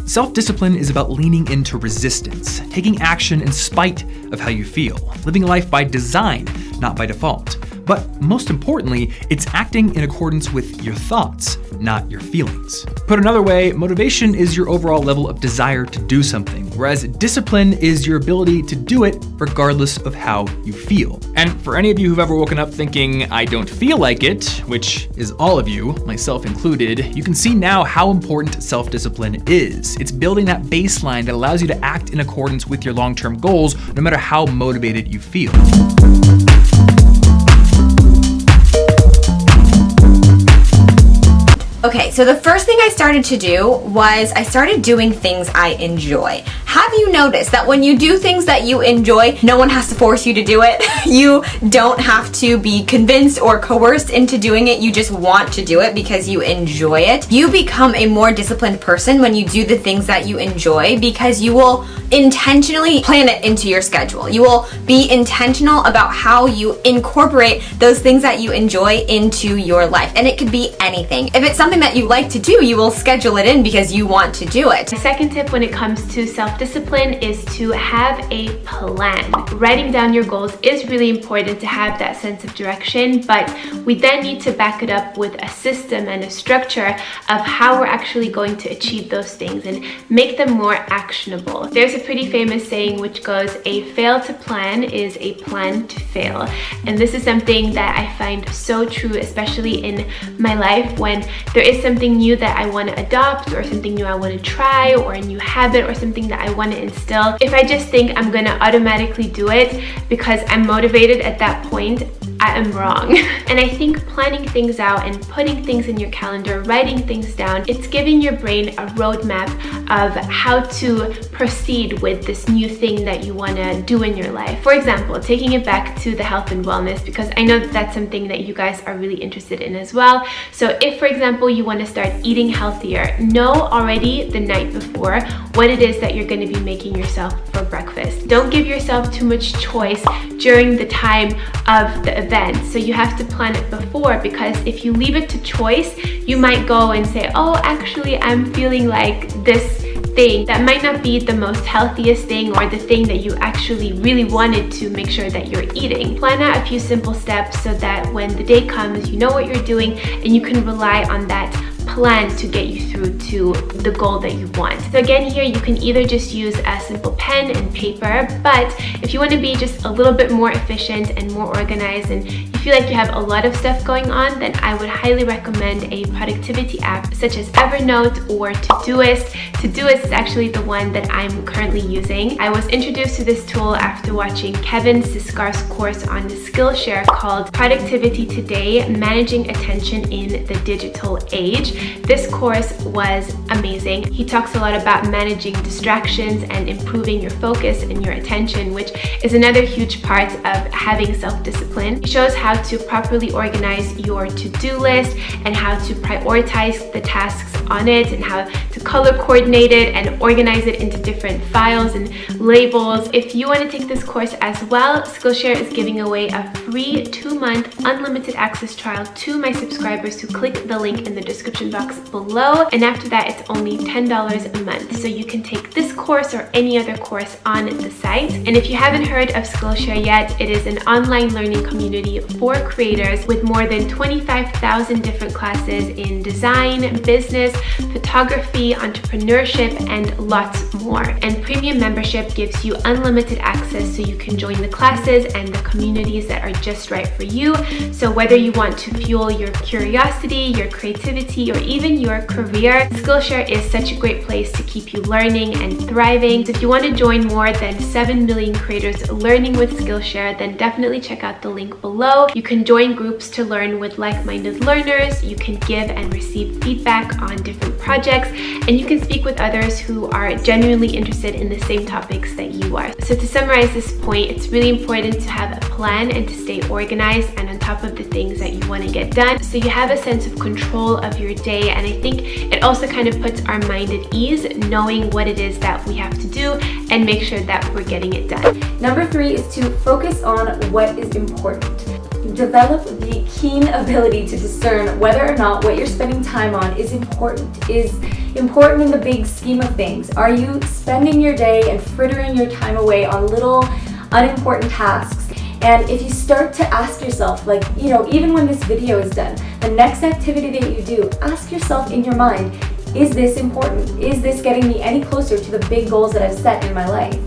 Self-discipline is about leaning into resistance, taking action in spite of how you feel, living life by design, not by default. But most importantly, it's acting in accordance with your thoughts, not your feelings. Put another way, motivation is your overall level of desire to do something, whereas discipline is your ability to do it regardless of how you feel. And for any of you who've ever woken up thinking, I don't feel like it, which is all of you, myself included, you can see now how important self-discipline is. It's building that baseline that allows you to act in accordance with your long-term goals, no matter how motivated you feel. Okay, so the first thing I started to do was I started doing things I enjoy. Have you noticed that when you do things that you enjoy, no one has to force you to do it? You don't have to be convinced or coerced into doing it. You just want to do it because you enjoy it. You become a more disciplined person when you do the things that you enjoy because you will intentionally plan it into your schedule. You will be intentional about how you incorporate those things that you enjoy into your life. And it could be anything. If it's something that you like to do, you will schedule it in because you want to do it. The second tip when it comes to self-discipline is to have a plan. Writing down your goals is really important to have that sense of direction, but we then need to back it up with a system and a structure of how we're actually going to achieve those things and make them more actionable. There's a pretty famous saying which goes, a fail to plan is a plan to fail. And this is something that I find so true, especially in my life when there is something new that I want to adopt or something new I want to try or a new habit or something that I want to instill. If I just think I'm going to automatically do it because I'm motivated at that point, I am wrong. And I think planning things out and putting things in your calendar, writing things down, it's giving your brain a roadmap of how to proceed with this new thing that you want to do in your life. For example, taking it back to the health and wellness, because I know that that's something that you guys are really interested in as well. So if, for example, you want to start eating healthier, know already the night before what it is that you're going to be making yourself for breakfast. Don't give yourself too much choice during the time of the event. So you have to plan it before, because if you leave it to choice, you might go and say, oh, actually, I'm feeling like this thing that might not be the most healthiest thing or the thing that you actually really wanted to make sure that you're eating. Plan out a few simple steps so that when the day comes, you know what you're doing and you can rely on that plan to get you through to the goal that you want. So again, here you can either just use a simple pen and paper, but if you want to be just a little bit more efficient and more organized and you feel like you have a lot of stuff going on, then I would highly recommend a productivity app such as Evernote or Todoist. Todoist is actually the one that I'm currently using. I was introduced to this tool after watching Kevin Siskar's course on Skillshare called Productivity Today, Managing Attention in the Digital Age. This course was amazing. He talks a lot about managing distractions and improving your focus and your attention, which is another huge part of having self-discipline. He shows how to properly organize your to-do list and how to prioritize the tasks on it and how to color coordinate it and organize it into different files and labels. If you want to take this course as well, Skillshare is giving away a free 2-month unlimited access trial to my subscribers who click the link in the description box below, and after that it's only $10 a month. So you can take this course or any other course on the site. And if you haven't heard of Skillshare yet, it is an online learning community for creators with more than 25,000 different classes in design, business, photography, entrepreneurship, and lots more. And premium membership gives you unlimited access so you can join the classes and the communities that are just right for you. So whether you want to fuel your curiosity, your creativity, or even your career, Skillshare is such a great place to keep you learning and thriving. So if you want to join more than 7 million creators learning with Skillshare, then definitely check out the link below. You can join groups to learn with like-minded learners, you can give and receive feedback on different projects, and you can speak with others who are genuinely interested in the same topics that you are. So to summarize this point, it's really important to have a plan and to stay organized and on top of the things that you want to get done, so you have a sense of control of your day. And I think it also kind of puts our mind at ease knowing what it is that we have to do and make sure that we're getting it done. Number 3 is to focus on what is important. Develop the keen ability to discern whether or not what you're spending time on is important, is important in the big scheme of things? Are you spending your day and frittering your time away on little unimportant tasks? And if you start to ask yourself, like, you know, even when this video is done, the next activity that you do, ask yourself in your mind, is this important? Is this getting me any closer to the big goals that I've set in my life?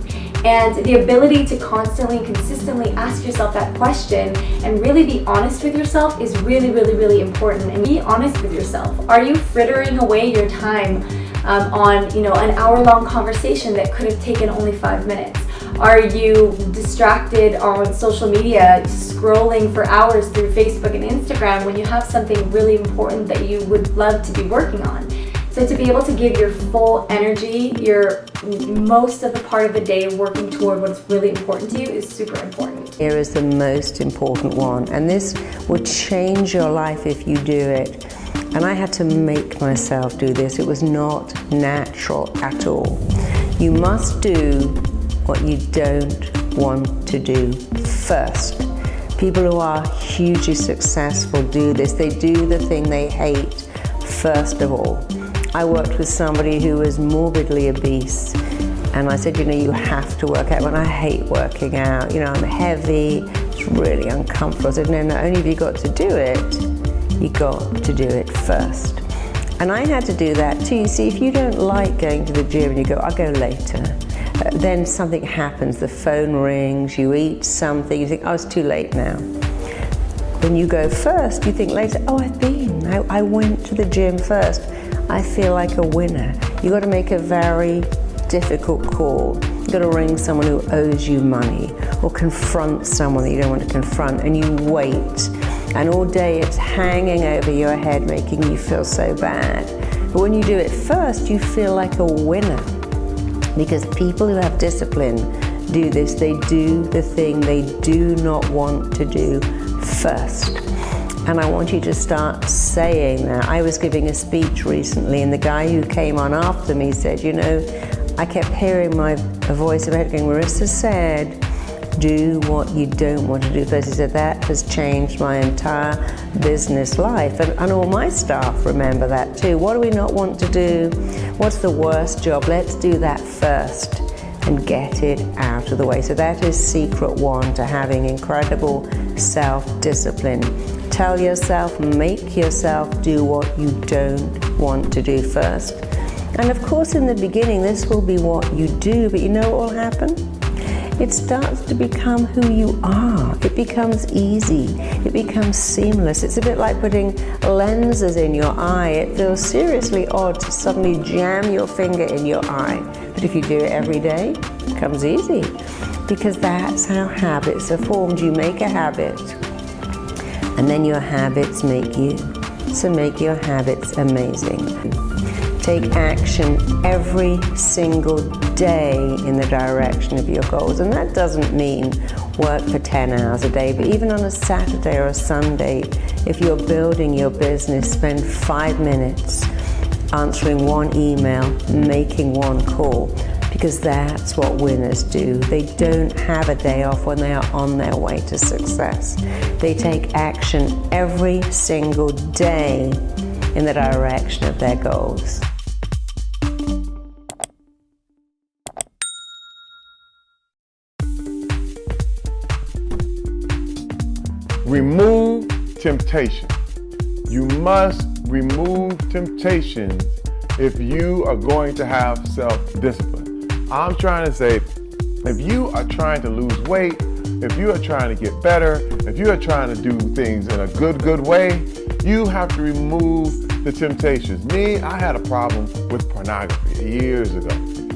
And the ability to constantly and consistently ask yourself that question and really be honest with yourself is really, really, really important. And be honest with yourself. Are you frittering away your time on, you know, an hour-long conversation that could have taken only 5 minutes? Are you distracted on social media, scrolling for hours through Facebook and Instagram when you have something really important that you would love to be working on? So to be able to give your full energy, your most of the part of the day working toward what's really important to you is super important. Here is the most important one, and this will change your life if you do it. And I had to make myself do this. It was not natural at all. You must do what you don't want to do first. People who are hugely successful do this. They do the thing they hate first of all. I worked with somebody who was morbidly obese, and I said, you know, you have to work out. When I hate working out, you know, I'm heavy, it's really uncomfortable. I said, no, not only have you got to do it, you got to do it first. And I had to do that too. You see, if you don't like going to the gym and you go, I'll go later, then something happens, the phone rings, you eat something, you think, oh, it's too late now. When you go first, you think later, oh, I went to the gym first. I feel like a winner. You got to make a very difficult call. You got to ring someone who owes you money, or confront someone that you don't want to confront, and you wait. And all day it's hanging over your head, making you feel so bad. But when you do it first, you feel like a winner. Because people who have discipline do this. They do the thing they do not want to do first. And I want you to start saying that. I was giving a speech recently, and the guy who came on after me said, you know, I kept hearing a voice in my head going, Marisa said, do what you don't want to do first. He said, that has changed my entire business life. And all my staff remember that too. What do we not want to do? What's the worst job? Let's do that first and get it out of the way. So that is secret one to having incredible self-discipline. Tell yourself, make yourself do what you don't want to do first. And of course, in the beginning, this will be what you do, but you know what will happen? It starts to become who you are. It becomes easy. It becomes seamless. It's a bit like putting lenses in your eye. It feels seriously odd to suddenly jam your finger in your eye. But if you do it every day, it becomes easy. Because that's how habits are formed. You make a habit, and then your habits make you. So make your habits amazing. Take action every single day in the direction of your goals. And that doesn't mean work for 10 hours a day, but even on a Saturday or a Sunday, if you're building your business, spend 5 minutes answering one email, making one call, because that's what winners do. They don't have a day off when they are on their way to success. They take action every single day in the direction of their goals. Remove temptation. You must remove temptations if you are going to have self-discipline. I'm trying to say, if you are trying to lose weight, if you are trying to get better, if you are trying to do things in a good way, you have to remove the temptations. Me, I had a problem with pornography years ago.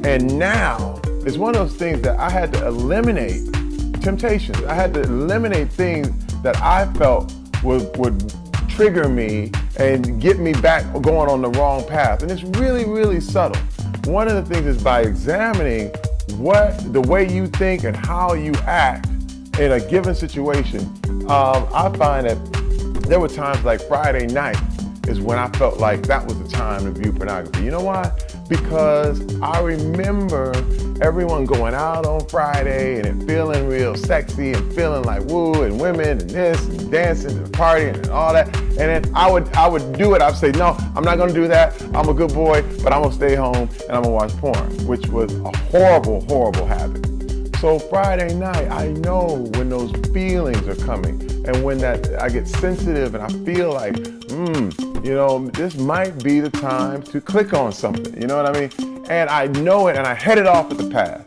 And now, it's one of those things that I had to eliminate temptations. I had to eliminate things that I felt would trigger me and get me back going on the wrong path. And it's really, really subtle. One of the things is by examining the way you think and how you act in a given situation. I find that there were times like Friday night is when I felt like that was the time to view pornography. You know why? because I remember everyone going out on Friday and it feeling real sexy and feeling like woo, and women and this and dancing and partying and all that. And then I would do it. I'd say, no, I'm not gonna do that. I'm a good boy, but I'm gonna stay home and I'm gonna watch porn, which was a horrible, horrible habit. So Friday night, I know when those feelings are coming and when I get sensitive and I feel like, this might be the time to click on something, you know what I mean? And I know it and I head it off at the path.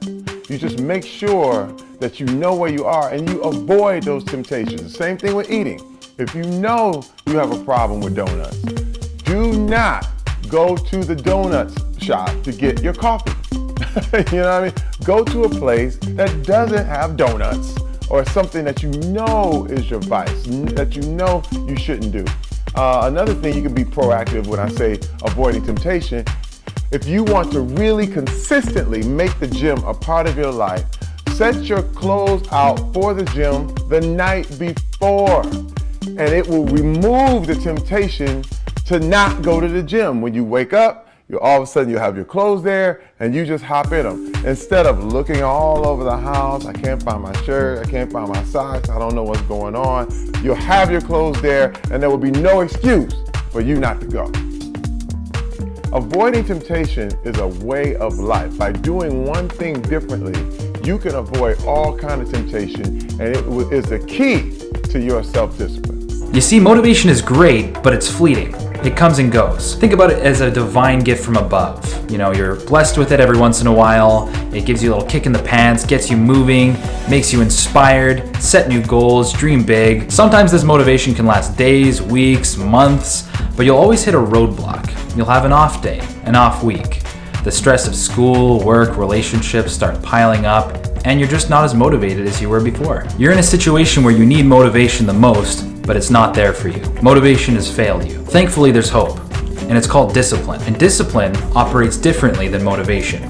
You just make sure that you know where you are and you avoid those temptations. The same thing with eating. If you know you have a problem with donuts, do not go to the donut shop to get your coffee. You know what I mean? Go to a place that doesn't have donuts or something that you know is your vice, that you know you shouldn't do. Another thing, you can be proactive when I say avoiding temptation. If you want to really consistently make the gym a part of your life, set your clothes out for the gym the night before, and it will remove the temptation to not go to the gym. When you wake up, all of a sudden you have your clothes there and you just hop in them. Instead of looking all over the house, I can't find my shirt, I can't find my socks, I don't know what's going on. You'll have your clothes there and there will be no excuse for you not to go. Avoiding temptation is a way of life. By doing one thing differently, you can avoid all kinds of temptation, and it is the key to your self-discipline. You see, motivation is great, but it's fleeting. It comes and goes. Think about it as a divine gift from above. You know, you're blessed with it every once in a while. It gives you a little kick in the pants, gets you moving, makes you inspired, set new goals, dream big. Sometimes this motivation can last days, weeks, months, but you'll always hit a roadblock. You'll have an off day, an off week. The stress of school, work, relationships start piling up, and you're just not as motivated as you were before. You're in a situation where you need motivation the most, but it's not there for you. Motivation has failed you. Thankfully, there's hope, and it's called discipline. And discipline operates differently than motivation.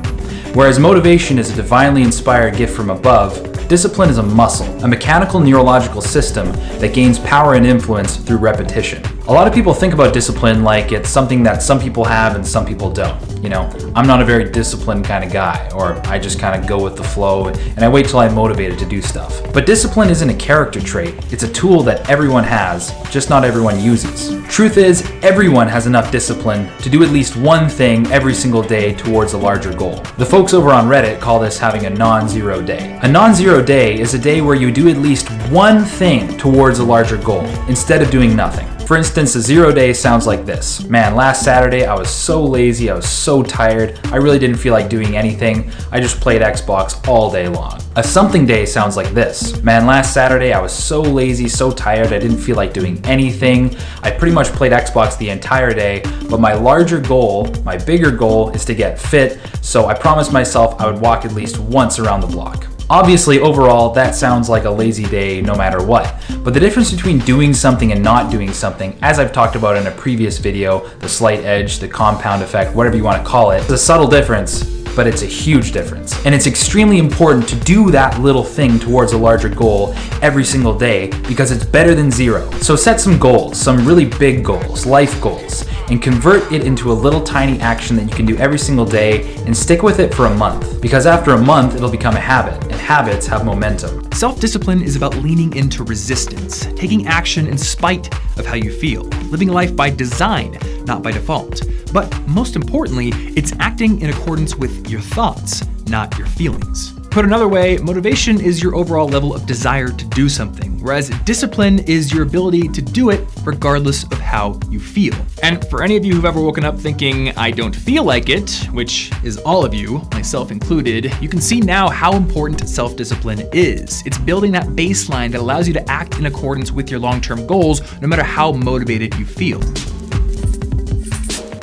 Whereas motivation is a divinely inspired gift from above, discipline is a muscle, a mechanical neurological system that gains power and influence through repetition. A lot of people think about discipline like it's something that some people have and some people don't. You know, I'm not a very disciplined kind of guy, or I just kind of go with the flow and I wait till I'm motivated to do stuff. But discipline isn't a character trait, it's a tool that everyone has, just not everyone uses. Truth is, everyone has enough discipline to do at least one thing every single day towards a larger goal. The folks over on Reddit call this having a non-zero day. A non-zero day is a day where you do at least one thing towards a larger goal, instead of doing nothing. For instance, a 0 day sounds like this. Man, last Saturday I was so lazy, I was so tired, I really didn't feel like doing anything. I just played Xbox all day long. A something day sounds like this. Man, last Saturday I was so lazy, so tired, I didn't feel like doing anything. I pretty much played Xbox the entire day, but my larger goal, my bigger goal is to get fit, so I promised myself I would walk at least once around the block. Obviously, overall, that sounds like a lazy day no matter what. But the difference between doing something and not doing something, as I've talked about in a previous video, the slight edge, the compound effect, whatever you want to call it, is a subtle difference, but it's a huge difference. And it's extremely important to do that little thing towards a larger goal every single day because it's better than zero. So set some goals, some really big goals, life goals, and convert it into a little tiny action that you can do every single day and stick with it for a month. Because after a month, it'll become a habit, and habits have momentum. Self-discipline is about leaning into resistance, taking action in spite of how you feel, living life by design, not by default. But most importantly, it's acting in accordance with your thoughts, not your feelings. Put another way, motivation is your overall level of desire to do something, whereas discipline is your ability to do it regardless of how you feel. And for any of you who've ever woken up thinking, I don't feel like it, which is all of you, myself included, you can see now how important self-discipline is. It's building that baseline that allows you to act in accordance with your long-term goals, no matter how motivated you feel.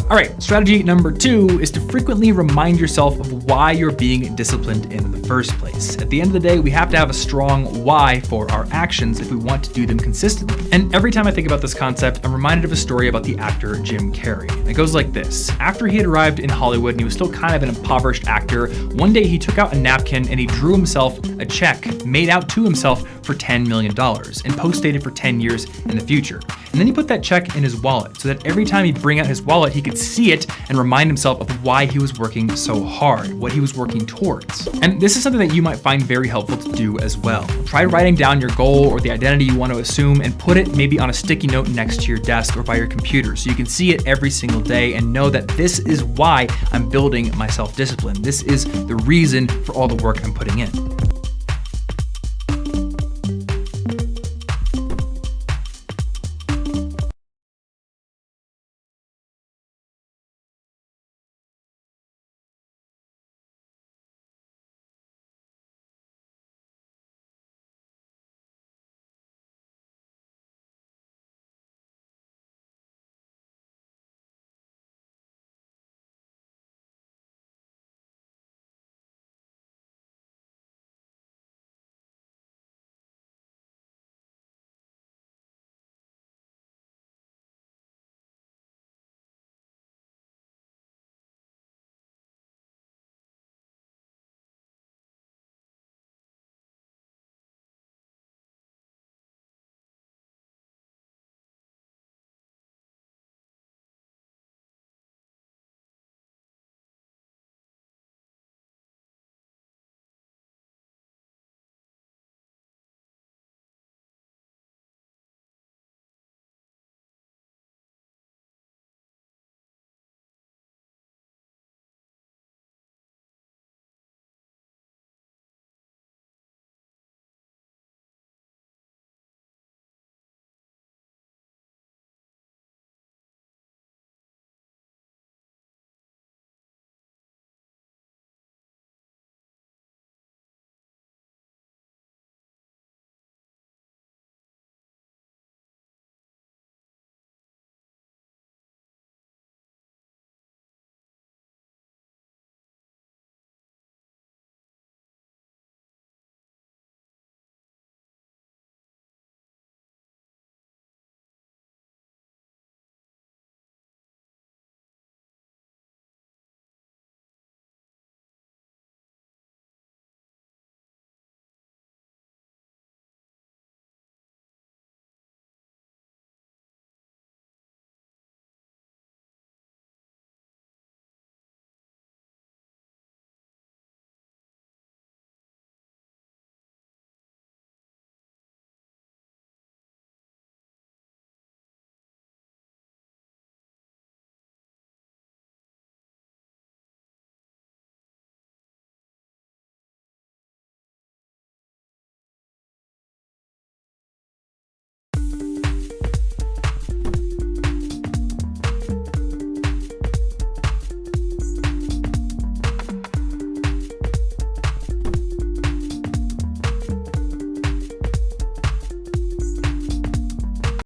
All right, strategy number 2 is to frequently remind yourself of why you're being disciplined in the first place. At the end of the day, we have to have a strong why for our actions if we want to do them consistently. And every time I think about this concept, I'm reminded of a story about the actor Jim Carrey. It goes like this. After he had arrived in Hollywood and he was still kind of an impoverished actor, one day he took out a napkin and he drew himself a check made out to himself for $10 million and post-dated for 10 years in the future. And then he put that check in his wallet so that every time he'd bring out his wallet, he could see it and remind himself of why he was working so hard, what he was working towards. And this is something that you might find very helpful to do as well. Try writing down your goal or the identity you want to assume and put it maybe on a sticky note next to your desk or by your computer so you can see it every single day and know that this is why I'm building my self-discipline. This is the reason for all the work I'm putting in.